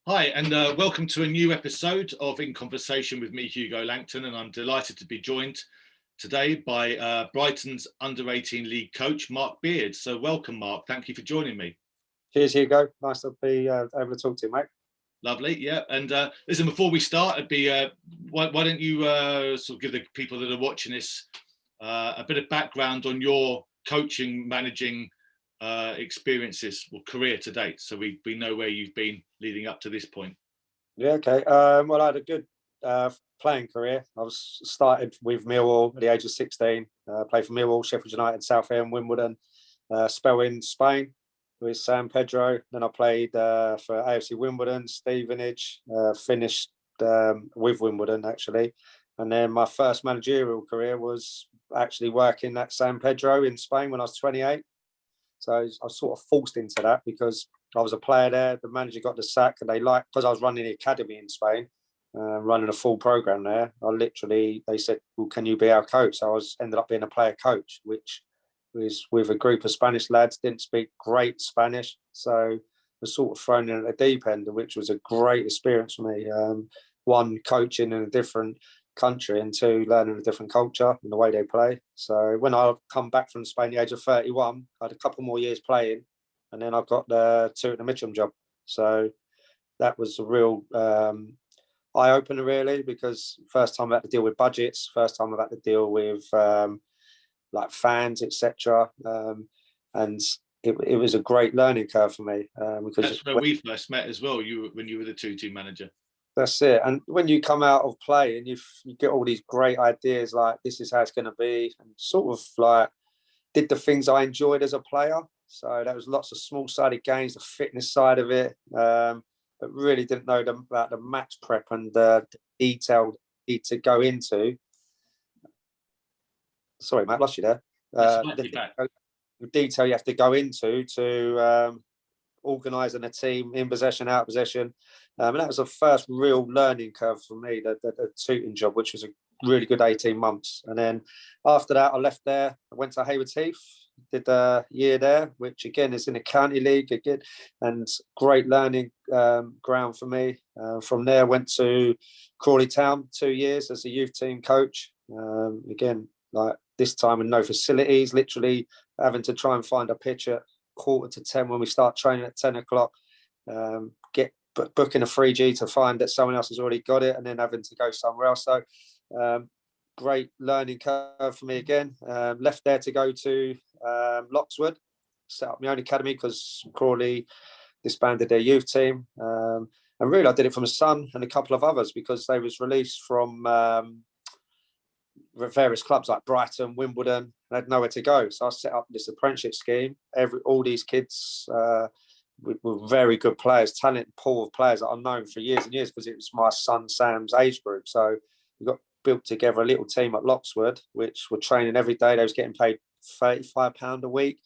Hi, and welcome to a new episode of In Conversation with me, Hugo Langton, and I'm delighted to be joined today by Brighton's under-18 league coach, Mark Beard. So welcome, Mark. Thank you for joining me. Cheers, Hugo. Nice to be able to talk to you, mate. Lovely, yeah. And listen, before we start, it'd be why don't you sort of give the people that are watching this a bit of background on your coaching, managing experiences or career to date, so we know where you've been leading up to this point. Yeah, okay. Well, I had a good playing career. I started with Millwall at the age of 16. Played for Millwall, Sheffield United, Southampton, Wimbledon. Spell in Spain with San Pedro. Then I played for AFC Wimbledon, Stevenage. Finished with Wimbledon actually, and then my first managerial career was actually working at San Pedro in Spain when I was 28. So I was sort of forced into that because I was a player there. The manager got the sack, and because I was running the academy in Spain, running a full program there. They said, "Well, can you be our coach?" So ended up being a player coach, which was with a group of Spanish lads. Didn't speak great Spanish, so was sort of thrown in at the deep end, which was a great experience for me. One, coaching in a different country, and two, learning a different culture and the way they play. So when I come back from Spain at the age of 31, I had a couple more years playing, and then I got the two at the Mitcham job. So that was a real eye-opener, really, because first time I had to deal with budgets, first time I've had to deal with like fans, etc. And it was a great learning curve for me. Because that's where we first met as well. When you were the 2-2 manager. That's it. And when you come out of play and you get all these great ideas, like this is how it's going to be, and sort of like did the things I enjoyed as a player. So there was lots of small-sided games, the fitness side of it, but really didn't know about the match prep and the detail need to go into. Sorry, Matt, lost you there. The detail you have to go into to organising a team in possession, out of possession. And that was the first real learning curve for me, the tutoring job, which was a really good 18 months. And then after that, I left there. I went to Haywards Heath, did a year there, which again is in the county league again, and great learning ground for me. From there, went to Crawley Town 2 years as a youth team coach. Again, like this time with no facilities, literally having to try and find a pitch at 9:45 when we start training at 10 o'clock, booking a 3G to find that someone else has already got it, and then having to go somewhere else. So great learning curve for me again. Left there to go to Loxwood, set up my own academy because Crawley disbanded their youth team. And really I did it for my son and a couple of others because they was released from various clubs like Brighton, Wimbledon. They had nowhere to go, so I set up this apprenticeship scheme. All these kids were very good players, talented pool of players that I've known for years and years because it was my son Sam's age group. So we got built together a little team at Loxwood, which were training every day. They was getting paid £35 a week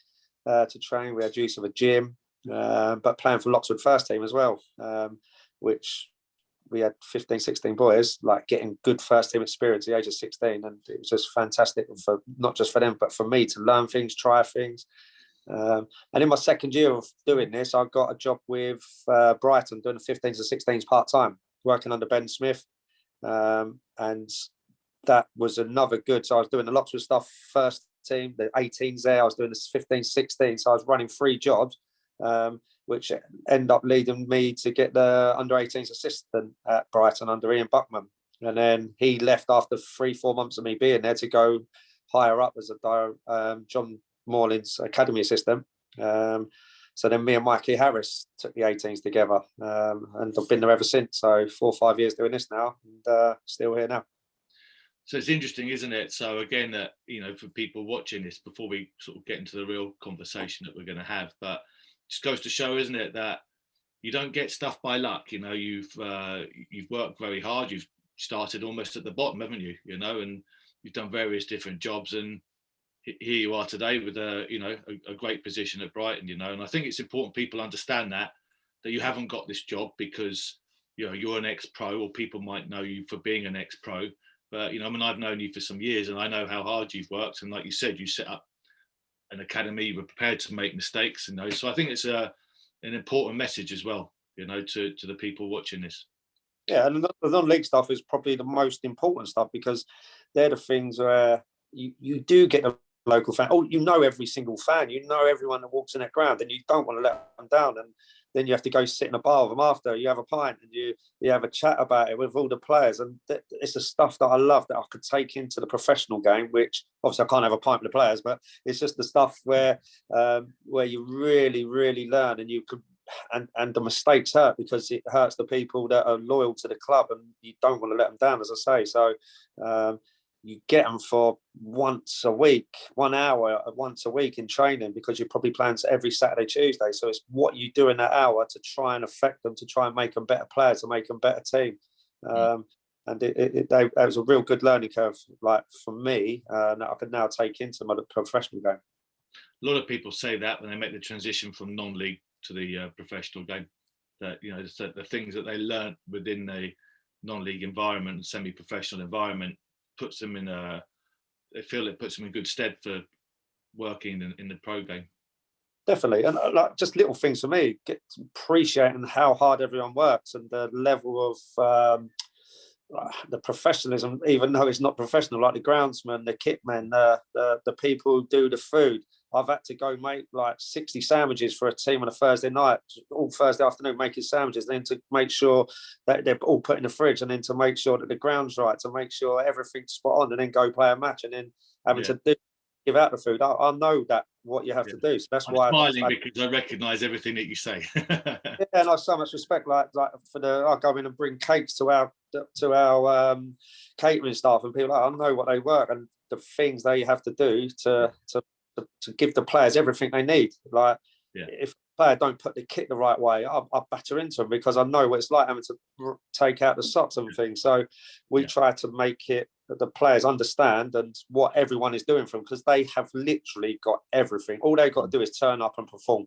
to train. We had use of a gym, but playing for Loxwood first team as well, which we had 15, 16 boys, like getting good first team experience at the age of 16. And it was just fantastic for not just for them, but for me to learn things, try things. And in my second year of doing this, I got a job with Brighton doing the 15s and 16s part-time, working under Ben Smith. And that was another good. So I was doing the Loxwood stuff first team, the 18s there. I was doing the 15s, 16s. So I was running 3 jobs. Which ended up leading me to get the under-18s assistant at Brighton under Ian Buckman. And then he left after 3-4 months of me being there to go higher up as a John Morland's academy assistant. So then me and Mikey Harris took the 18s together, and I've been there ever since. So 4 or 5 years doing this now, and still here now. So it's interesting, isn't it? So again, that for people watching this, before we sort of get into the real conversation that we're going to have, but just goes to show, isn't it, that you don't get stuff by luck. You've worked very hard. You've started almost at the bottom, haven't you? And you've done various different jobs, and here you are today with a great position at Brighton. And I think it's important people understand that you haven't got this job because you're an ex-pro, or people might know you for being an ex-pro. But I've known you for some years, and I know how hard you've worked. And like you said, you set up an academy, you were prepared to make mistakes, so I think it's an important message as well, you know, to the people watching this. Yeah, and the non-league stuff is probably the most important stuff, because they're the things where you do get the local fan. Oh, you know every single fan, you know everyone that walks in that ground, and you don't want to let them down. And then you have to go sit in a bar with them after. You have a pint and you have a chat about it with all the players. And it's the stuff that I love that I could take into the professional game, which obviously I can't have a pint with the players, but it's just the stuff where you really, really learn, and you could. And the mistakes hurt, because it hurts the people that are loyal to the club, and you don't want to let them down, as I say. So you get them for once a week, 1 hour once a week in training, because you're probably playing every Saturday, Tuesday. So it's what you do in that hour to try and affect them, to try and make them better players, to make them better team. And it was a real good learning curve, like for me, that I could now take into my professional game. A lot of people say that when they make the transition from non-league to the professional game, that, you know, the things that they learn within the non-league environment and semi-professional environment puts them in they feel it puts them in good stead for working in the pro game. Definitely. And like just little things for me, get appreciating how hard everyone works, and the level of the professionalism, even though it's not professional, like the groundsman, the kitmen, the people who do the food. I've had to go make like 60 sandwiches for a team on a Thursday night, all Thursday afternoon, making sandwiches, then to make sure that they're all put in the fridge, and then to make sure that the ground's right, to make sure everything's spot on, and then go play a match, and then having to give out the food. I know that what you have to do. So that's I'm why smiling because I recognise everything that you say. Yeah, and I have so much respect. Like I go in and bring cakes to our catering staff, and people I know what they work and the things they have to do to give the players everything they need. Like if a player don't put the kit the right way, I'll batter into them, because I know what it's like having to take out the socks and things. So we try to make it that the players understand and what everyone is doing for them, because they have literally got everything. All they've got to do is turn up and perform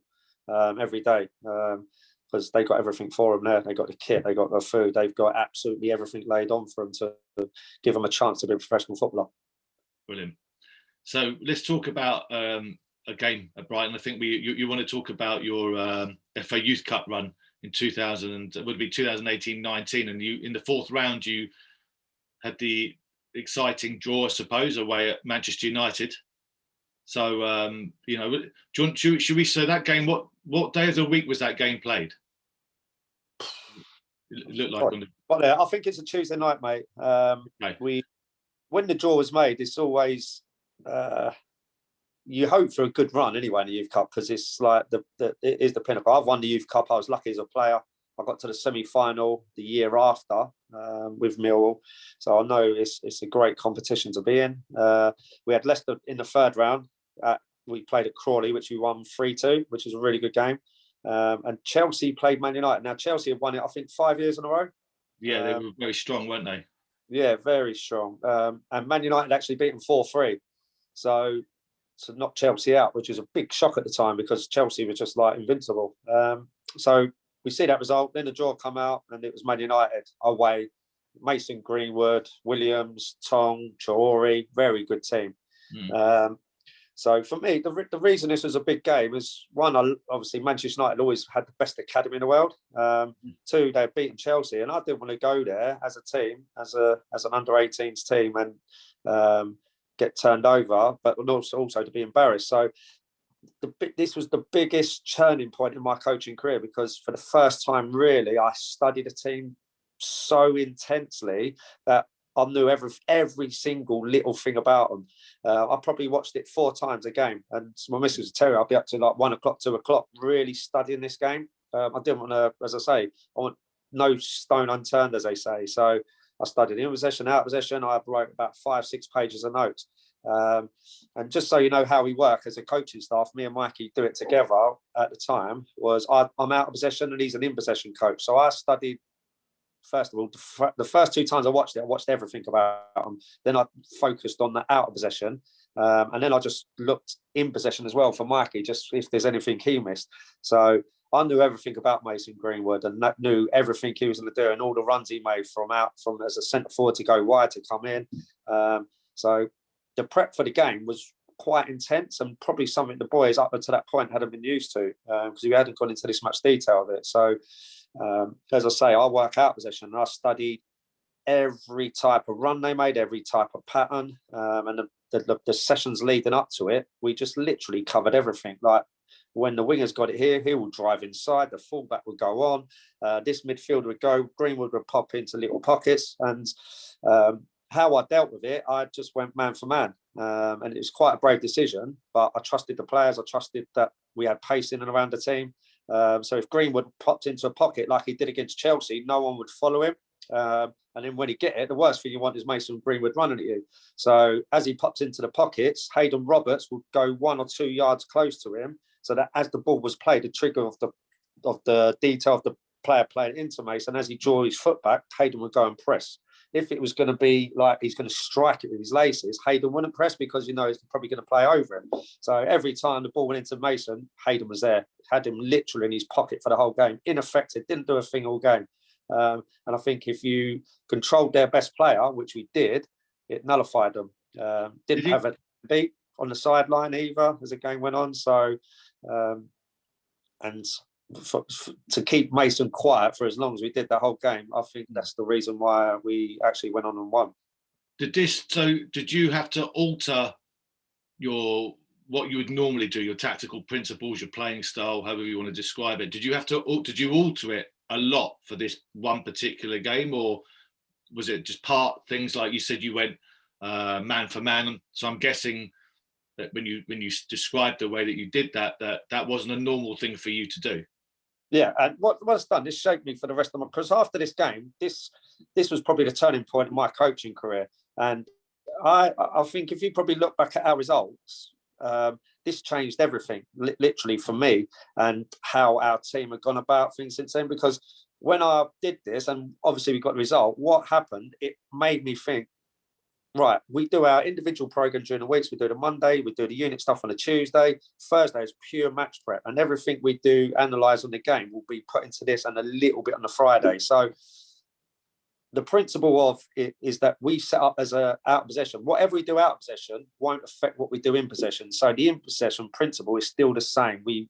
every day, because they got everything for them there. They got the kit, they got the food, they've got absolutely everything laid on for them to give them a chance to be a professional footballer. Brilliant. So let's talk about a game at Brighton. I think you want to talk about your FA Youth Cup run in 2018-19, and you in the fourth round you had the exciting draw, I suppose, away at Manchester United. So you know, should we say that game? What day of the week was that game played? It looked like I think it's a Tuesday night, mate. When the draw was made, it's always you hope for a good run anyway in the Youth Cup, because it's like it is the pinnacle. I've won the Youth Cup. I was lucky as a player. I got to the semi-final the year after with Millwall, so I know it's a great competition to be in. We had Leicester in the third round. We played at Crawley, which we won 3-2, which was a really good game. And Chelsea played Man United. Now Chelsea have won it, I think, 5 years in a row. Yeah, they were very strong, weren't they? Yeah, very strong. And Man United actually beat them 4-3. So to knock Chelsea out, which was a big shock at the time, because Chelsea was just like invincible. So we see that result. Then the draw come out, and it was Man United away. Mason Greenwood, Williams, Tong, Traore, very good team. So for me, the reason this was a big game is, one, obviously Manchester United always had the best academy in the world. Two, they've beaten Chelsea, and I didn't want to go there as a team, as an under-18s team, and get turned over, but also to be embarrassed. So this was the biggest turning point in my coaching career, because for the first time, really, I studied a team so intensely that I knew every single little thing about them. I probably watched it 4 times a game, and my missus was terrible. I'll be up to like 1 o'clock, 2 o'clock, really studying this game. I didn't want to, as I say, I want no stone unturned, as they say. So I studied in possession, out of possession. I wrote about 5-6 pages of notes. And just so you know how we work as a coaching staff, me and Mikey do it together at the time, was I'm out of possession and he's an in possession coach. So I studied, first of all, the first 2 times I watched everything about them. Then I focused on the out of possession. And then I just looked in possession as well for Mikey, just if there's anything he missed. So I knew everything about Mason Greenwood, and knew everything he was going to do, and all the runs he made from as a centre forward to go wide to come in. So the prep for the game was quite intense, and probably something the boys up to that point hadn't been used to, because we hadn't gone into this much detail of it. So As I say, I work out possession, and I studied every type of run they made, every type of pattern, and the sessions leading up to it, we just literally covered everything. Like when the wingers got it here, he will drive inside, the fullback would go on, this midfielder would go, Greenwood would pop into little pockets, and how I dealt with it, I just went man for man, and it was quite a brave decision, but I trusted the players, I trusted that we had pace in and around the team. So if Greenwood popped into a pocket like he did against Chelsea, no one would follow him. And then when he get it, the worst thing you want is Mason Greenwood running at you. So as he pops into the pockets, Hayden Roberts would go 1 or 2 yards close to him, so that as the ball was played, the trigger of the detail of the player playing into Mason, as he drew his foot back, Hayden would go and press. If it was going to be like he's going to strike it with his laces, Hayden wouldn't press because he's probably going to play over him. So every time the ball went into Mason, Hayden was there, had him literally in his pocket for the whole game, ineffective, didn't do a thing all game. And I think if you controlled their best player, which we did, it nullified them. Didn't have a beat on the sideline either as the game went on. So, and to keep Mason quiet for as long as we did that whole game, I think that's the reason why we actually went on and won. Did you have to alter what you would normally do, your tactical principles, your playing style, however you want to describe it? Did you alter it a lot for this one particular game, or was it just part things like you said you went man for man? So I'm guessing that when you described the way that you did that wasn't a normal thing for you to do. Yeah, and what it's done, this shaped me for the rest of my, because after this game, this was probably the turning point in my coaching career. And I think if you probably look back at our results, this changed everything, literally for me, and how our team had gone about things since then. Because when I did this, and obviously we got the result, what happened, it made me think, right, we do our individual program during the weeks. We do the Monday, we do the unit stuff on a Tuesday. Thursday is pure match prep, and everything we do, analyse on the game, will be put into this, and a little bit on the Friday. So the principle of it is that we set up as a out of possession. Whatever we do out of possession won't affect what we do in possession. So the in possession principle is still the same. We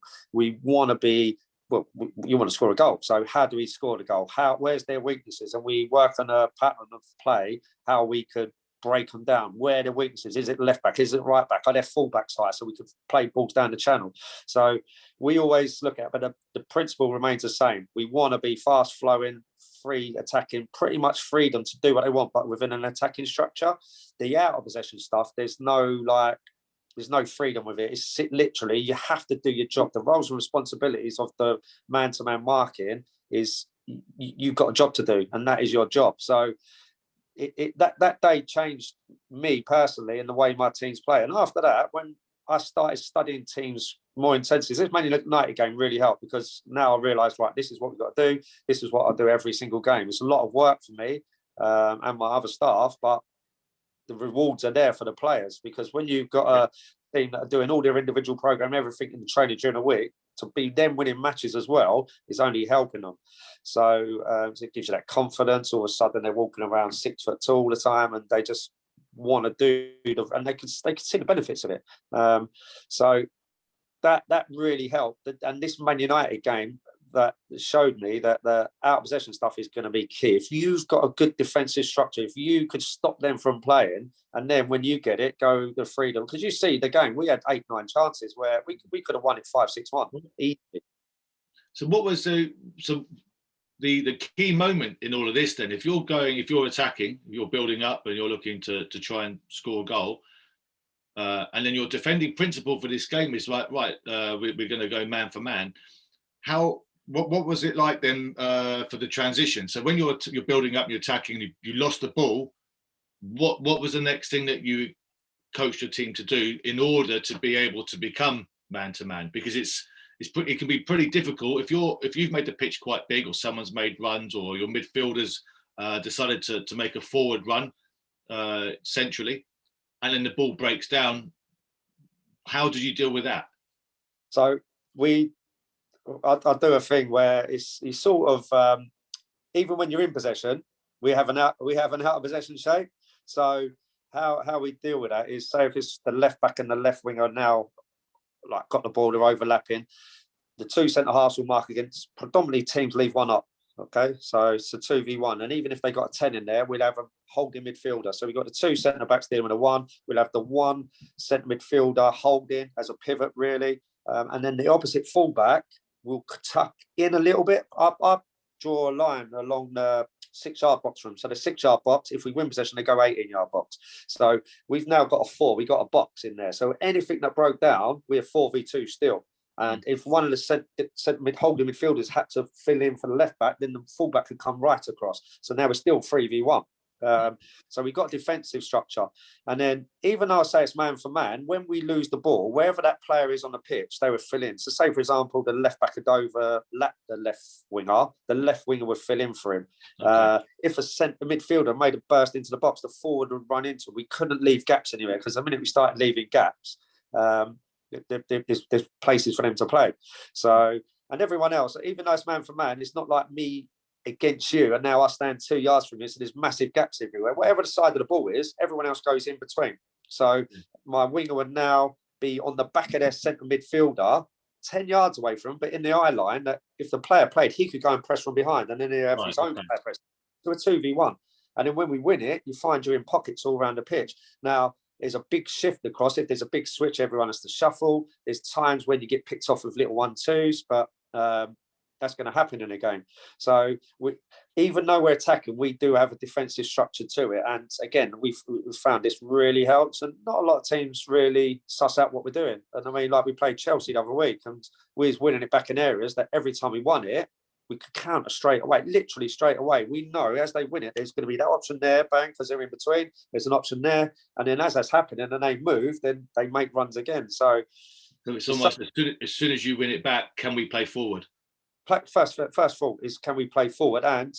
want to be, well, you want to score a goal. So how do we score the goal? Where's their weaknesses? And we work on a pattern of play, how we could break them down. Where are the weaknesses? Is it left back? Is it right back? Are there full backs high so we could play balls down the channel? So we always look at, but the principle remains the same. We want to be fast flowing, free attacking, pretty much freedom to do what they want, but within an attacking structure. The out of possession stuff, there's no freedom with it. It's literally, you have to do your job. The roles and responsibilities of the man-to-man marking is you've got a job to do, and that is your job. So that day changed me personally and the way my teams play. And after that, when I started studying teams more intensely, this Man United game really helped, because now I realise, right, this is what we've got to do. This is what I do every single game. It's a lot of work for me and my other staff, but the rewards are there for the players, because when you've got a team that are doing all their individual program, everything in the training during the week, to be them winning matches as well is only helping them. So it gives you that confidence. All of a sudden they're walking around 6 foot tall all the time, and they just want to do and they can see the benefits of it. So that really helped. And this Man United game, that showed me that the out of possession stuff is going to be key. If you've got a good defensive structure, if you could stop them from playing, and then when you get it, go the freedom. Because you see the game, we had 8-9 chances where we could have won it 5-6-1 easily. So what was the key moment in all of this then? If you're attacking, you're building up and you're looking to try and score a goal, and then your defending principle for this game is like, right, we're going to go man for man. What was it like then for the transition? So when you're building up and you're attacking, you lost the ball. What was the next thing that you coached your team to do in order to be able to become man to man? Because it can be pretty difficult if you've made the pitch quite big, or someone's made runs, or your midfielders decided to make a forward run centrally, and then the ball breaks down. How did you deal with that? So I do a thing where it's sort of even when you're in possession, we have an out of possession shape. So how we deal with that is, say if it's the left back and the left wing are now like got the ball, they're overlapping, the two centre halves will mark against, predominantly teams leave one up. Okay, so it's a 2v1. And even if they got a 10 in there, we'll have a holding midfielder. So we've got the 2 centre backs dealing with a 1. We'll have the 1 centre midfielder holding as a pivot, really. And then the opposite fullback will tuck in a little bit. I draw a line along the 6-yard box from. So the 6-yard box, if we win possession, they go 18-yard box. So we've now got a 4. We got a box in there. So anything that broke down, we're 4v2 still. And if one of the holding midfielders had to fill in for the left back, then the fullback could come right across. So now we're still 3v1. So we've got defensive structure. And then even though I say it's man for man, when we lose the ball, wherever that player is on the pitch, they would fill in. So say, for example, the left back had overlapped the left winger would fill in for him. Okay. If a centre midfielder made a burst into the box, the forward would run into it. We couldn't leave gaps anywhere, because the minute we started leaving gaps, there's places for them to play. So, and everyone else, even though it's man for man, it's not like me against you and now I stand 2 yards from you, so there's massive gaps everywhere. Whatever the side of the ball is, everyone else goes in between. So my winger would now be on the back of their centre midfielder, 10 yards away from him, but in the eye line, that if the player played, he could go and press from behind, and then he'd have his own player press. So a 2v1. And then when we win it, you find you're in pockets all around the pitch. Now, there's a big shift across. If there's a big switch, everyone has to shuffle. There's times when you get picked off with little 1-2s, but that's going to happen in a game. So even though we're attacking, we do have a defensive structure to it. And again, we've found this really helps. And not a lot of teams really suss out what we're doing. And I mean, like we played Chelsea the other week, and we was winning it back in areas that every time we won it, we could counter straight away, literally straight away. We know as they win it, there's going to be that option there, bang, because they're in between. There's an option there. And then as that's happening and they move, then they make runs again. So it's almost as soon as you win it back, can we play forward? First thought is, can we play forward? And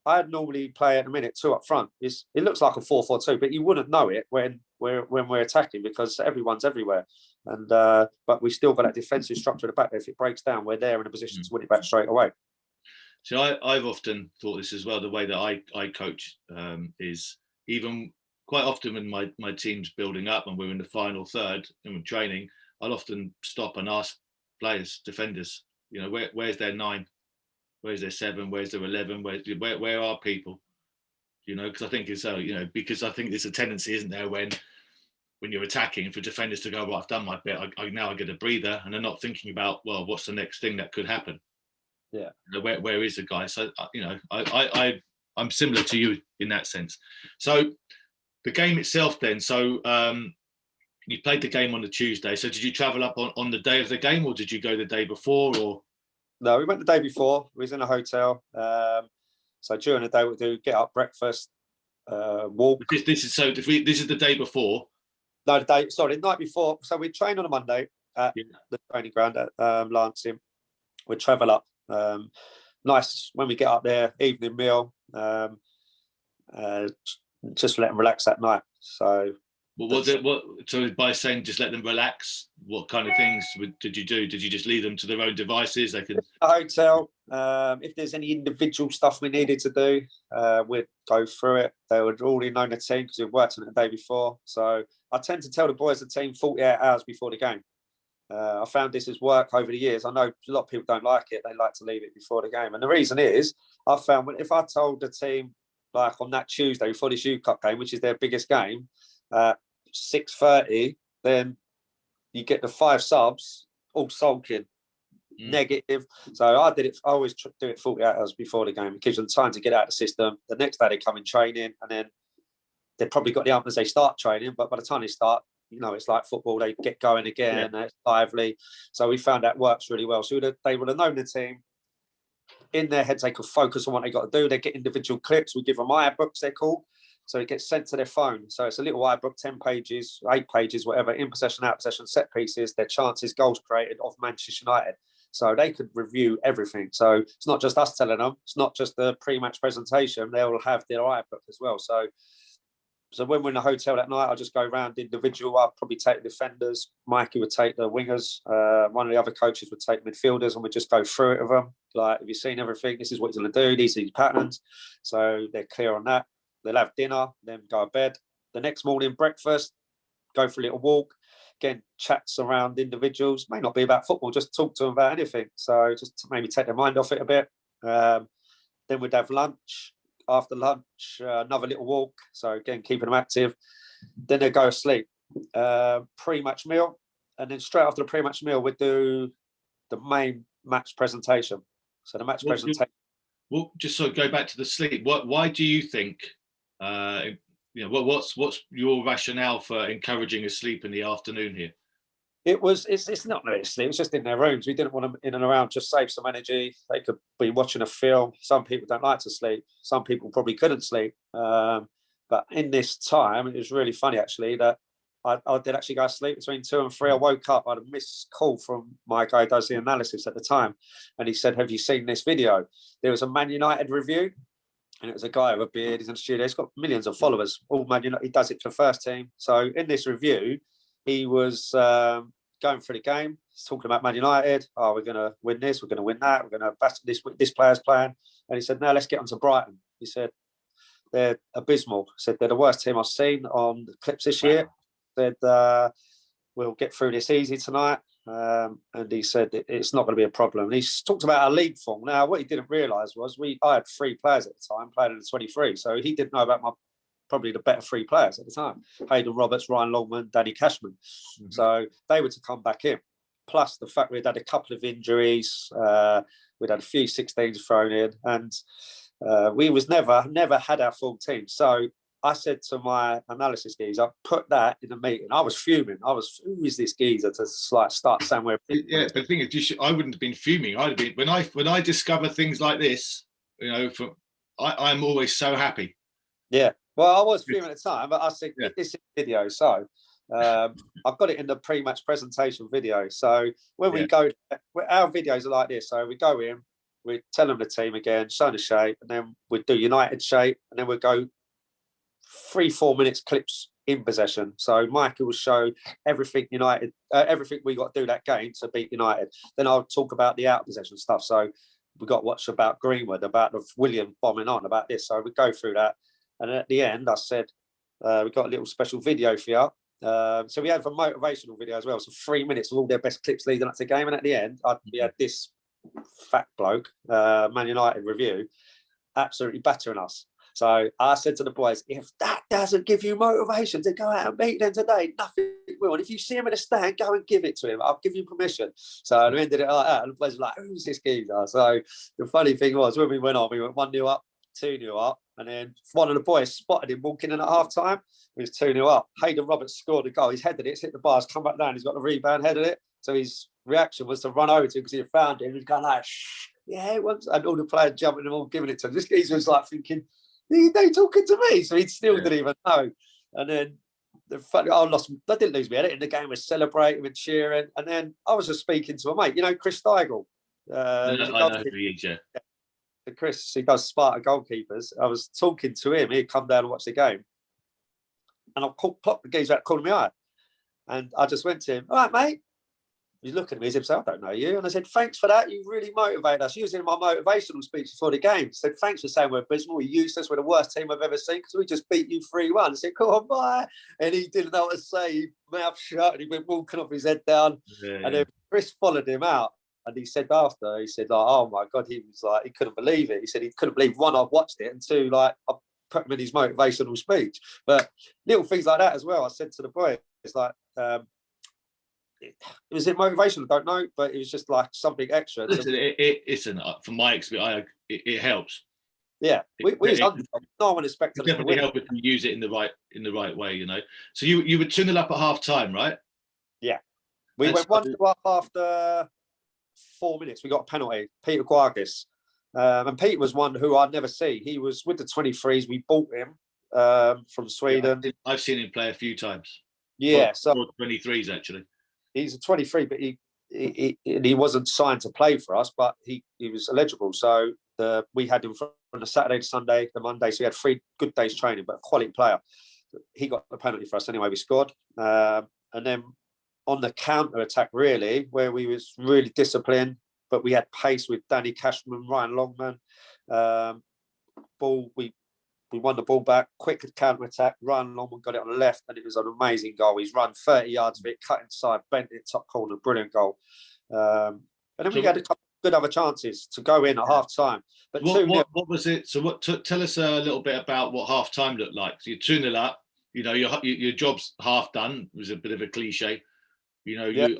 I'd normally play at the minute 2 up front. It looks like a 4-4-2, but you wouldn't know it when we're attacking, because everyone's everywhere. And but we still got that defensive structure at the back. If it breaks down, we're there in a position to win it back straight away. So I've often thought this as well. The way that I coach is, even quite often when my team's building up and we're in the final third and we're training, I'll often stop and ask players, defenders, you know, where's their 9? Where's their 7? Where's their 11? Where are people? You know, because I think it's because I think there's a tendency, isn't there, when you're attacking, for defenders to go, well, I've done my bit, I get a breather, and they're not thinking about, well, what's the next thing that could happen? Yeah. You know, where is the guy? So I'm similar to you in that sense. So the game itself, then. So you played the game on the Tuesday. So did you travel up on the day of the game, or did you go the day before? Or no, we went the day before. We was in a hotel. So during the day we'll get up, breakfast, walk. This is the day before. No, the night before. So we train on a Monday at the training ground at Lancing. We'd travel up. Nice when we get up there, evening meal. Just let them relax that night. So. So by saying just let them relax, what kind of things did you do? Did you just leave them to their own devices? They could a hotel. If there's any individual stuff we needed to do, we'd go through it. They would already know the team because we'd worked on it the day before. So I tend to tell the boys the team 48 hours before the game. I found this as work over the years. I know a lot of people don't like it. They like to leave it before the game. And the reason is, I found if I told the team, like on that Tuesday before this Youth Cup game, which is their biggest game, 6:30, then you get the 5 subs all sulking, negative. So I always do it 48 hours before the game. It gives them time to get out of the system. The next day they come in training, and then they've probably got the ump as they start training, but by the time they start, you know, it's like football, they get going again, it's lively. So we found that works really well. So they would have known the team. In their heads, they could focus on what they got to do. They get individual clips. We give them iBooks, they're called. So it gets sent to their phone. So it's a little iBook, 10 pages, 8 pages, whatever, in possession, out possession, set pieces, their chances, goals created of Manchester United. So they could review everything. So it's not just us telling them. It's not just the pre-match presentation. They will have their iBook as well. So when we're in the hotel that night, I'll just go around individual. I'll probably take the defenders. Mikey would take the wingers. One of the other coaches would take midfielders, and we'd just go through it with them. Like, have you seen everything? This is what you're going to do. These are these patterns. So they're clear on that. They'll have dinner, then go to bed. The next morning, breakfast, go for a little walk. Again, chats around individuals. May not be about football, just talk to them about anything. So just to maybe take their mind off it a bit. Then we'd have lunch. After lunch, another little walk. So again, keeping them active. Then they'd go to sleep. Pre-match meal. And then straight after the pre-match meal, we'd do the main match presentation. So the match presentation. Well, just so go back to the sleep. Why do you think, what's your rationale for encouraging a sleep in the afternoon here? It's not really sleep. It's just in their rooms. We didn't want them in and around. Just save some energy. They could be watching a film. Some people don't like to sleep. Some people probably couldn't sleep. But in this time, it was really funny actually that I did actually go to sleep between 2 and 3. I woke up. I had a missed call from my guy who does the analysis at the time, and he said, "Have you seen this video?" There was a Man United review, and it was a guy with a beard. He's in the studio. He's got millions of followers. All Man United. He does it for the first team. So in this review, he was going through the game. He's talking about Man United. Oh, we're going to win this. We're going to win that. We're going to bash this player's playing. And he said, "Now let's get on to Brighton." He said, "They're abysmal." He said, "They're the worst team I've seen on the clips this year." He said, "We'll get through this easy tonight." And he said, "It's not going to be a problem." And he talked about our league form. Now, what he didn't realise was I had 3 players at the time, playing in the 23. So he didn't know about probably the better 3 players at the time. Hayden Roberts, Ryan Longman, Danny Cashman. Mm-hmm. So they were to come back in. Plus the fact we'd had a couple of injuries, we'd had a few 16s thrown in, and we was never had our full team. So I said to my analysis geezer, put that in the meeting. I was fuming. Who is this geezer to start somewhere? Yeah, but the thing is, I wouldn't have been fuming. I'd have been when I discover things like this. I'm always so happy. Yeah. Well, I was fuming at the time, but I said, "Get this video." So I've got it in the pre-match presentation video. So when we go, our videos are like this. So we go in, we tell them the team again, show the shape, and then we do United shape, and then we go 3-4 minutes clips in possession. So Michael will show everything United, everything we got to do that game to beat United. Then I'll talk about the out of possession stuff. So we got to watch about Greenwood, about the William bombing on, about this. So we go through that. And at the end, I said, we've got a little special video for you. So we have a motivational video as well. So 3 minutes of all their best clips leading up to the game. And at the end, we had this fat bloke, Man United review, absolutely battering us. So I said to the boys, if that doesn't give you motivation to go out and beat them today, nothing will. And if you see him in a stand, go and give it to him. I'll give you permission. So I ended it like that. And the boys were like, "Who's this geezer?" So the funny thing was, when we went on, we went 1-0 up, 2-0 up. And then one of the boys spotted him walking in at half time. He was 2-0 up. Hayden Roberts scored a goal. He's headed it, it's hit the bars, come back down. He's got the rebound, headed it. So his reaction was to run over to him because he had found him. He's going like, "Shh, yeah, once." And all the players jumping and all giving it to him. This geezer was like thinking, "They talking to me?" So he still didn't even know. And then I didn't lose my head. In the game, we're celebrating and cheering. And then I was just speaking to a mate, Chris Steigl. I know who he is, yeah. Chris, he does Sparta goalkeepers. I was talking to him. He'd come down and watch the game. And I popped the geezer out calling me out. And I just went to him, "All right, mate." He's looking at me as if, "I don't know you." And I said, "Thanks for that. You really motivated us." Using my motivational speech before the game. He said, "Thanks for saying we're abysmal. We're useless. We're the worst team I've ever seen because we just beat you 3-1. I said, "Come on, bye." And he didn't know what to say. He mouth shut and he went walking off his head down. And then Chris followed him out. And he said after, "Oh my God," he was like, he couldn't believe it. He said he couldn't believe, 1, I've watched it, and 2, like, I put him in his motivational speech. But little things like that as well. I said to the boy, it's like, was it motivational? I don't know, but it was just like something extra. Listen, from my experience, it helps. Yeah, we no one expected. Definitely help if you use it in the right way, So you were 2-0 up at half time, right? Yeah, we went 1-0 up after 4 minutes. We got a penalty, Peter Guargis. And Peter was one who I'd never see. He was with the 23s. We bought him from Sweden. Yeah, I've seen him play a few times. Yeah, so 23s actually. He's a 23, but he wasn't signed to play for us, but he was eligible. So we had him from the Saturday to Sunday, the Monday. So we had 3 good days training, but a quality player. He got the penalty for us anyway. We scored, and then on the counter attack, really, where we was really disciplined, but we had pace with Danny Cashman, Ryan Longman. We won the ball back, quick counter attack. Ryan Longman got it on the left, and it was an amazing goal. He's run 30 yards of it, cut inside, bent it top corner, brilliant goal. And then we had a couple good other chances to go in at half time. But what was it? So tell us a little bit about what half time looked like. So you're 2-0 up. You know, your job's half done. It was a bit of a cliche. You know,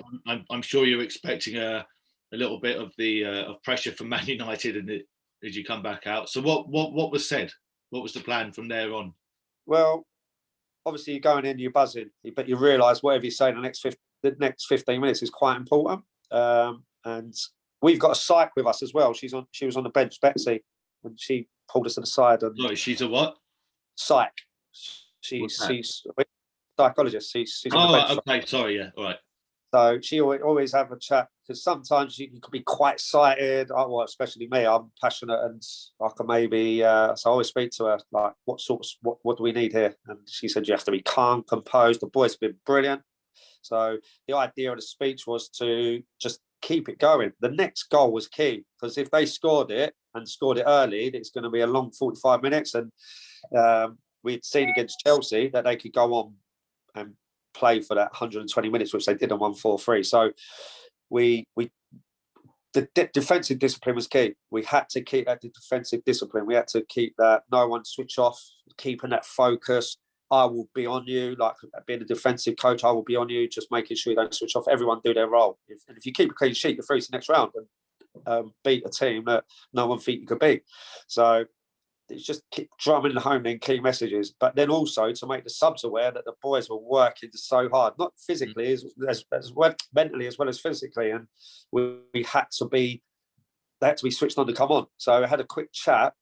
I'm sure you're expecting a little bit of the of pressure from Man United as you come back out. So what was said? What was the plan from there on? Well, obviously you're going in, you're buzzing, but you realise whatever you say in the next 15 minutes is quite important. And we've got a psych with us as well. She was on the bench, Betsy, and she pulled us to the side. And sorry, she's a what? Psych. She's a psychologist. She's on the bench. Okay, sorry, yeah, all right. So she always have a chat, because sometimes you could be quite excited. Well, especially me, I'm passionate, and I can maybe. So I always speak to her like, what do we need here? And she said you have to be calm, composed. The boys have been brilliant. So the idea of the speech was to just keep it going. The next goal was key, because if they scored it early, it's going to be a long 45 minutes. And we'd seen against Chelsea that they could go on and play for that 120 minutes, which they did on 1-4-3. So the defensive discipline was key. We had to keep that defensive discipline. We had to keep that no one switch off, keeping that focus. I will be on you, like being a defensive coach, I will be on you, just making sure you don't switch off. Everyone do their role. And if you keep a clean sheet, you're through to the next round and beat a team that no one think you could beat. So it's just keep drumming home in key messages, but then also to make the subs aware that the boys were working so hard, not physically as well, mentally as well as physically, and they had to be switched on to come on. So I had a quick chat,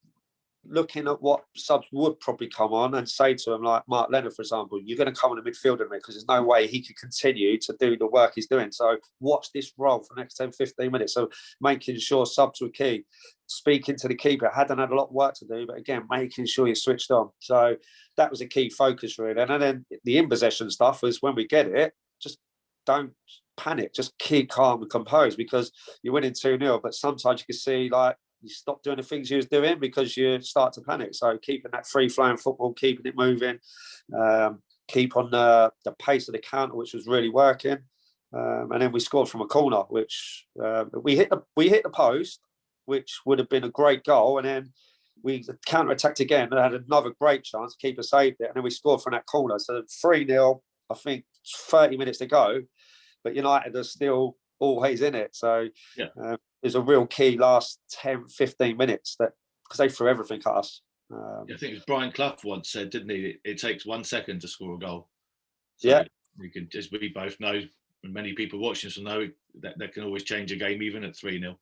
looking at what subs would probably come on, and say to him, like Mark Leonard, for example, you're going to come on the midfield with me, because there's no way he could continue to do the work he's doing. So watch this role for the next 10, 15 minutes. So making sure subs were key. Speaking to the keeper, hadn't had a lot of work to do, but again, making sure you're switched on. So that was a key focus, really. And then the in possession stuff was, when we get it, just don't panic, just keep calm and composed, because you're winning 2-0, but sometimes you can see like you stop doing the things you was doing because you start to panic. So keeping that free-flowing football, keeping it moving, keep on the pace of the counter, which was really working. And then we scored from a corner, which we hit the post, which would have been a great goal. And then we counter-attacked again and had another great chance. Keeper saved it. And then we scored from that corner. So 3-0, I think 30 minutes to go. But United are still always in it. So there's a real key last 10, 15 minutes, that because they threw everything at us. I think it was Brian Clough once said, didn't he? It takes 1 second to score a goal. So we can, as we both know, and many people watching us will know, that can always change a game, even at 3-0.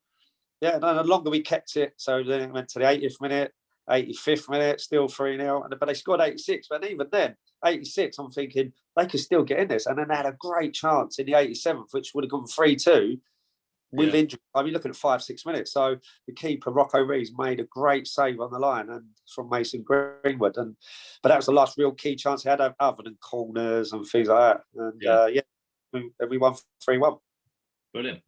Yeah, no, the longer we kept it, so then it went to the 80th minute, 85th minute, still 3-0. But they scored 86. But even then, 86, I'm thinking they could still get in this. And then they had a great chance in the 87th, which would have gone 3-2 with injury. I mean, looking at 5-6 minutes. So the keeper, Rocco Rees, made a great save on the line, and from Mason Greenwood. But that was the last real key chance he had, other than corners and things like that. And we won 3-1. Brilliant.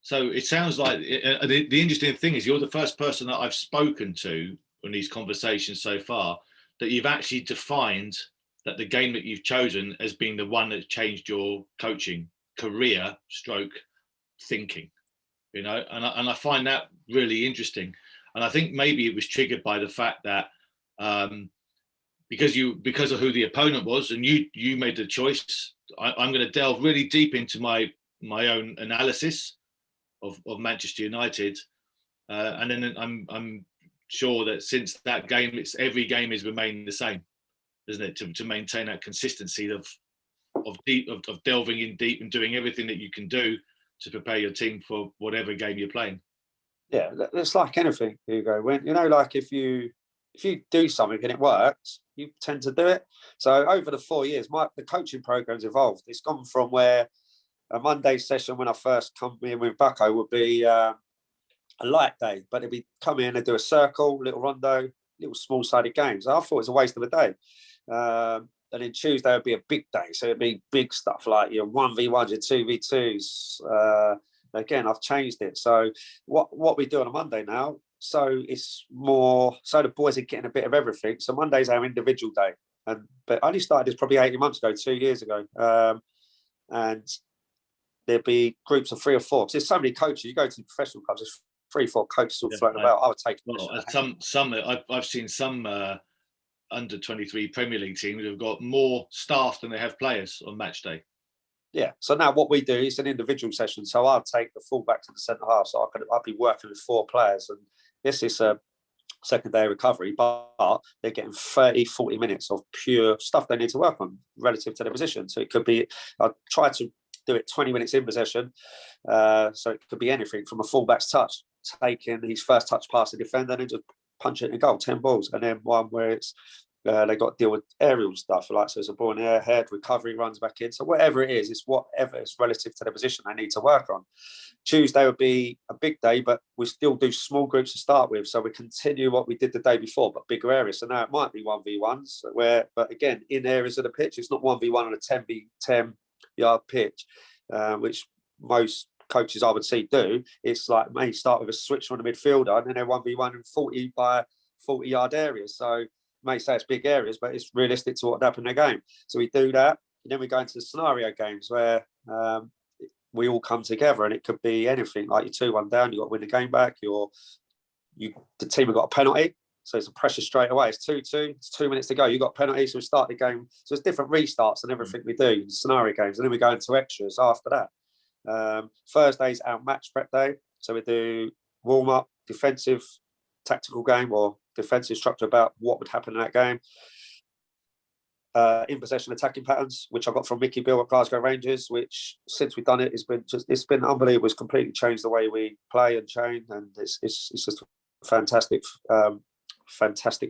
So it sounds like the interesting thing is, you're the first person that I've spoken to in these conversations so far that you've actually defined that the game that you've chosen as being the one that changed your coaching career thinking, and I find that really interesting. And I think maybe it was triggered by the fact that because of who the opponent was, and you made the choice. I'm going to delve really deep into my own analysis of Manchester United, and then I'm sure that since that game, every game has remained the same, isn't it? To maintain that consistency of delving in deep and doing everything that you can do to prepare your team for whatever game you're playing. Yeah, it's like anything, Hugo. When like if you do something and it works, you tend to do it. So over the 4 years, the coaching program's evolved. It's gone from where a Monday session when I first come in with Bucko would be a light day, but it'd be come in and do a circle, little rondo, little small-sided games. I thought it was a waste of a day. And then Tuesday would be a big day, so it'd be big stuff like your 1v1s, your 2v2s. Again, I've changed it. So what we do on a Monday now, so it's more so the boys are getting a bit of everything. So Monday's our individual day, but I only started this probably 18 months ago, 2 years ago, and there'd be groups of 3 or 4. Because there's so many coaches. You go to professional clubs, there's 3 or 4 coaches all floating about. I would take I've seen some under 23 Premier League teams who've got more staff than they have players on match day. Yeah. So now what we do is an individual session. So I'll take the fullback to the centre half. So I'll be working with 4 players, and this is a second day recovery, but they're getting 30, 40 minutes of pure stuff they need to work on relative to their position. So it could be, I try to do it 20 minutes in possession. So it could be anything from a fullback's touch, taking his first touch past the defender and then just punch it in a goal, 10 balls. And then one where it's they got to deal with aerial stuff, like so it's a ball in the air, head, recovery, runs back in. So whatever it is, it's whatever is relative to the position they need to work on. Tuesday would be a big day, but we still do small groups to start with. So we continue what we did the day before, but bigger areas. So now it might be 1v1s, but again, in areas of the pitch, it's not 1v1 on a 10 yard pitch, which most coaches I would see do. It's like maybe start with a switch on the midfielder and then they're 1v1 in 40 by 40 yard areas. So may say it's big areas, but it's realistic to what happened in the game. So we do that, and then we go into the scenario games where we all come together, and it could be anything. Like you're 2-1 down, you got to win the game back. The team have got a penalty, so it's a pressure straight away. It's 2-2. It's 2 minutes to go. You got a penalty, so we start the game. So it's different restarts and everything we do, scenario games, and then we go into extras after that. Thursday's our match prep day, so we do warm up, defensive, tactical game or defensive structure about what would happen in that game. In possession attacking patterns, which I got from Mickey Bill at Glasgow Rangers, which since we've done it, it's been unbelievable. It's completely changed the way we play and train, and it's just a fantastic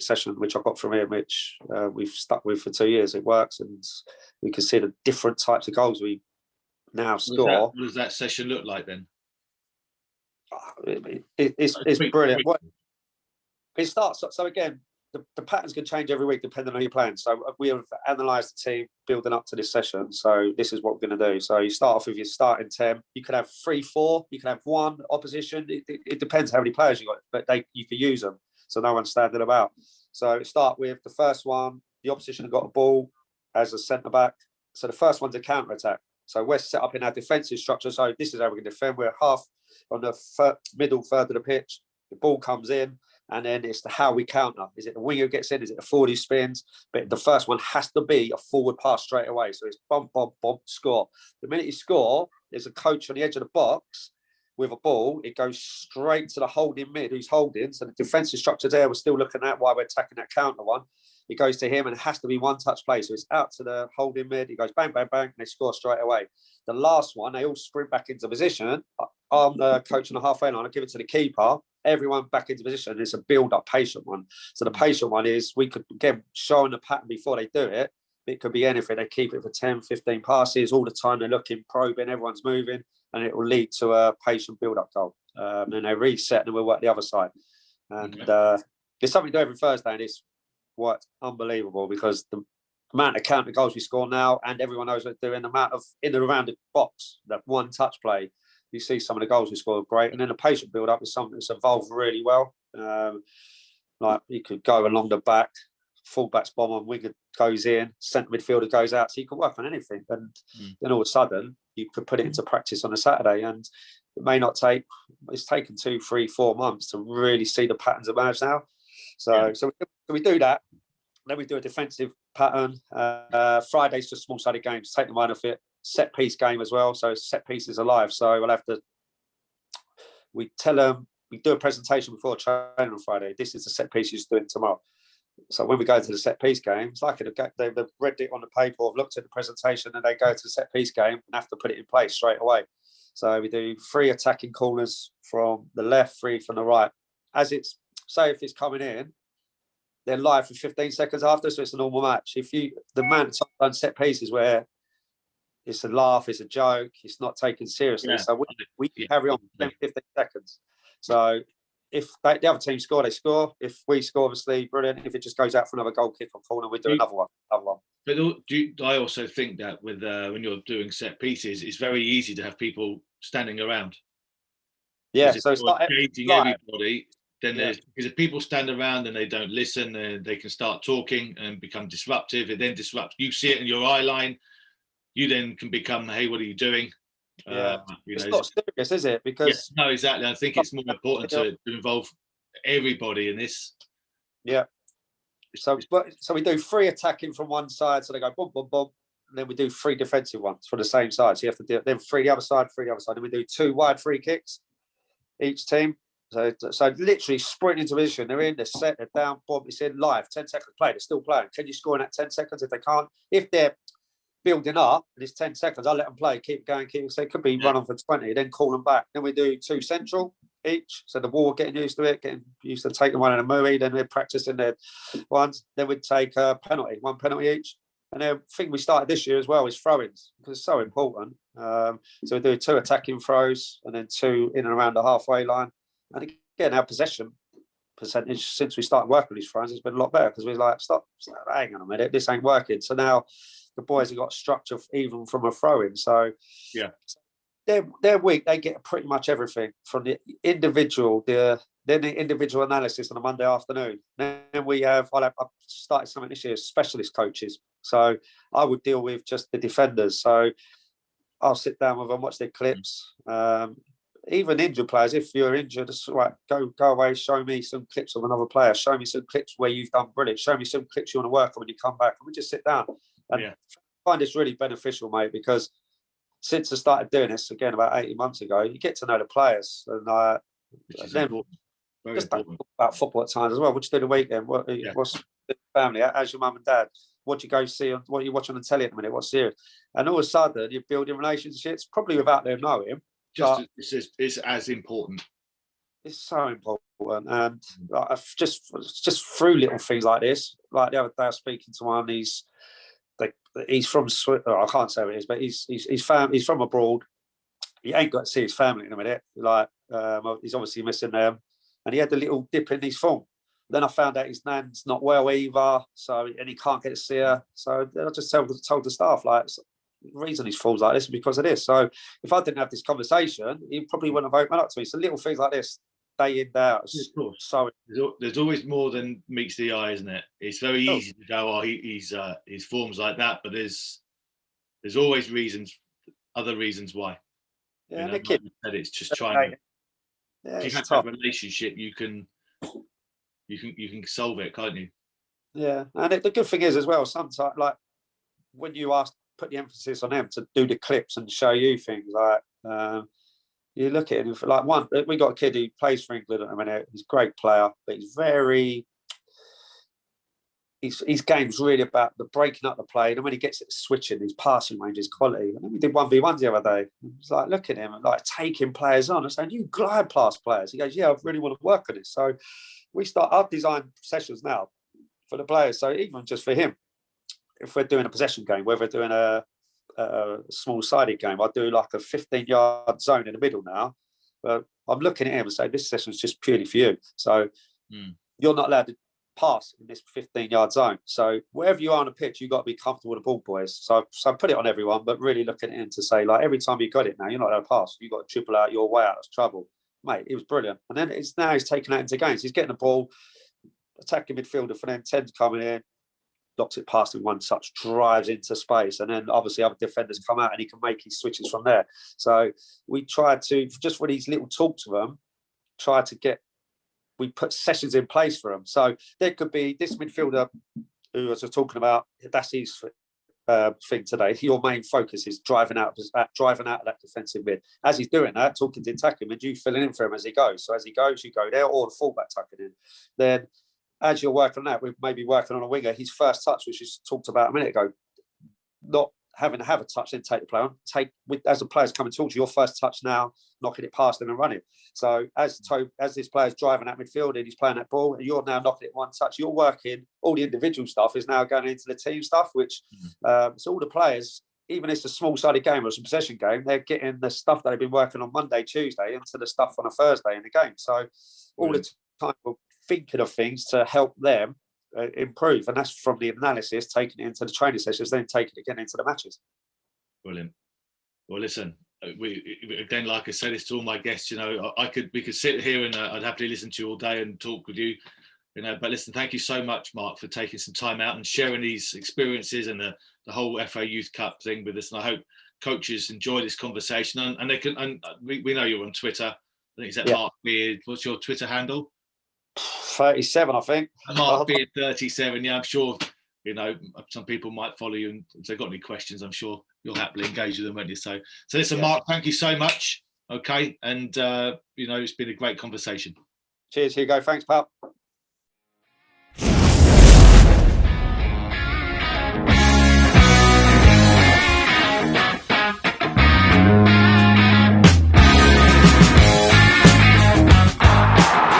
session which I got from him, which we've stuck with for 2 years. It works, and we can see the different types of goals we now score. What does that session look like then? It's brilliant. It starts, so again, the patterns can change every week depending on who you're playing. So we have analysed the team building up to this session. So this is what we're going to do. So you start off with your starting 10. You could have 3-4. You can have 1 opposition. It depends how many players you got, but you can use them. So no one's standing about. So start with the first one. The opposition have got a ball as a centre back. So the first one's a counter attack. So we're set up in our defensive structure. So this is how we're going to defend. We're half on the middle third of the pitch. The ball comes in. And then it's how we counter. Is it the winger who gets in? Is it the forward who spins? But the first one has to be a forward pass straight away. So it's bump, bump, bump, score. The minute you score, there's a coach on the edge of the box with a ball. It goes straight to the holding mid who's holding. So the defensive structure there, we're still looking at while we're attacking that counter one. It goes to him and it has to be one touch play. So it's out to the holding mid. It goes bang, bang, bang, and they score straight away. The last one, they all sprint back into position. I'm the coach on the halfway line. I give it to the keeper. Everyone back into position. It's a build-up, patient one. So the patient one is we could, again, showing the pattern before they do it. It could be anything. They keep it for 10, 15 passes all the time. They're looking, probing, everyone's moving, and it will lead to a patient build-up goal. And they reset and we'll work the other side. And it's something we do every Thursday, and it's unbelievable because the amount of counter goals we score now, and everyone knows what they're doing, the amount of in and around the box, that one touch play. You see some of the goals we score great, and then the patient build up is something that's evolved really well. Like you could go along the back, fullback's bomb on, winger goes in, centre midfielder goes out, so you can work on anything. And then all of a sudden you could put it into practice on a Saturday, and it may not take. It's taken 2, 3, 4 months to really see the patterns emerge now. So we do that. Then we do a defensive pattern. Fridays just small-sided games. Take the mind off it. Set piece game as well. So set piece is alive. So we'll have to. We tell them we do a presentation before training on Friday. This is the set piece you're doing tomorrow. So when we go to the set piece game, it's like they've read it on the paper, or looked at the presentation, and they go to the set piece game and have to put it in place straight away. So we do 3 attacking corners from the left, 3 from the right. As it's, say if it's coming in, they're live for 15 seconds after, so it's a normal match. The amount of time set pieces where it's a laugh, it's a joke, it's not taken seriously. So we carry on for 10, 15 seconds. So if the other team score, they score. If we score, obviously, brilliant. If it just goes out for another goal kick or corner, we do another one. But I also think that with when you're doing set pieces, it's very easy to have people standing around. Yeah, so it's not engaging everybody. Then there's, because if people stand around and they don't listen, they can start talking and become disruptive. It then disrupts. You see it in your eye line. You then can become, hey, what are you doing? Yeah, You it's know, not serious, is it? yeah, Because no, exactly. I think it's more important to involve everybody in this. yeah. So we do 3 attacking from one side, so they go boom, boom, boom, and then we do 3 defensive ones for the same side. So you have to do then 3 the other side, 3 the other side. Then we do 2 wide free kicks each team. So literally sprint into position. They're in, they're set, they're down, boom, it's in live. 10 seconds play, they're still playing. Can you score in that 10 seconds? If they can't, if they're building up and it's 10 seconds, I'll let them play, keep going, keep. So it could be run on for 20, then call them back. Then we do 2 central each. So the wall getting used to it, getting used to taking one in a movie. Then we're practicing their ones. Then we'd take a penalty, 1 penalty each. And then the thing we started this year as well is throw-ins, because it's so important. So we do 2 attacking throws and then 2 in and around the halfway line. And again, our possession percentage since we started working with these throws has been a lot better, because we're like, stop, hang on a minute, this ain't working. So now the boys have got structure even from a throw-in. So yeah, their week, they get pretty much everything from the individual, the individual analysis on a Monday afternoon. Then I've started something this year, specialist coaches. So I would deal with just the defenders. So I'll sit down with them, watch their clips. Even injured players, if you're injured, it's right, go away, show me some clips of another player, show me some clips where you've done brilliant, show me some clips you want to work on when you come back. And we just sit down and find this really beneficial, mate, because since I started doing this again about 18 months ago, you get to know the players, and then just talk about football at times as well. What you do the weekend? What's the family? How's your mum and dad? What do you go see? What you watch on the telly at the minute? What's serious? And all of a sudden, you're building relationships, probably without them knowing. It's as important. It's so important, and just through little things like this. Like the other day, I was speaking to one. He's from I can't say what it is, but he's from abroad. He ain't got to see his family in a minute. Like he's obviously missing them, and he had a little dip in his form. Then I found out his nan's not well either, and he can't get to see her. So I just told the staff, like, the reason he's falls like this is because of this. So if I didn't have this conversation, he probably wouldn't have opened up to me. So little things like this, day in, day out. So there's always more than meets the eye, isn't it? It's very easy to go, oh, he's his form's like that, but there's always other reasons why. Yeah, you know, like you said, it's just trying to. If you have a relationship, you can solve it, can't you? Yeah, and the good thing is as well, sometimes, like when you put the emphasis on them to do the clips and show you things, like you look at it, like we got a kid who plays for England at the minute. He's a great player, but his game's really about the breaking up the play, and when he gets it switching, his passing range is quality. And then we did 1v1s the other day. It's like, look at him, like taking players on and saying, you glide past players. He goes, yeah, I really want to work on it. So I've designed sessions now for the players. So even just for him, if we're doing a possession game, whether we're doing a small-sided game, I do like a 15-yard zone in the middle now. But I'm looking at him and saying, this session is just purely for you. So you're not allowed to pass in this 15-yard zone. So wherever you are on the pitch, you've got to be comfortable with the ball, boys. So I put it on everyone, but really looking at him to say, like, every time you got it now, you're not allowed to pass. You've got to dribble out your way out of trouble. Mate, it was brilliant. And then he's taking that into games. He's getting the ball, attacking midfielder for them, 10's coming in, knocks it past him, one touch, drives into space, and then obviously other defenders come out and he can make his switches from there. So we try to, just for these little talks with them, we put sessions in place for them. So there could be this midfielder who I was talking about, that's his thing today. Your main focus is driving out of that defensive mid. As he's doing that, talking to tackling mid, you filling in for him as he goes. So as he goes, you go there, or the fullback tucking in. Then as you're working on that, we're maybe working on a winger. His first touch, which you talked about a minute ago, not having to have a touch, then take the player on. As the player's coming towards you, your first touch now, knocking it past them and running. So as this player's driving that midfield and he's playing that ball, and you're now knocking it one touch, you're working, all the individual stuff is now going into the team stuff, which so all the players, even if it's a small-sided game or it's a possession game, they're getting the stuff that they've been working on Monday, Tuesday into the stuff on a Thursday in the game. So all the time we're thinking of things to help them improve, and that's from the analysis, taking it into the training sessions, then taking it again into the matches. Brilliant. Well, listen, again, like I said, it's to all my guests. You know, we could sit here and I'd happily listen to you all day and talk with you. You know, but listen, thank you so much, Mark, for taking some time out and sharing these experiences and the whole FA Youth Cup thing with us. And I hope coaches enjoy this conversation, and they can. And we know you're on Twitter. I think it's at Yeah. Mark Beard. What's your Twitter handle? 37, I think. Mark Beard 37. Yeah, I'm sure. Some people might follow you, and if they've got any questions, I'm sure you'll happily engage with them, won't you? So listen, Mark, thank you so much. Okay, and it's been a great conversation. Cheers, Hugo. Thanks, pal.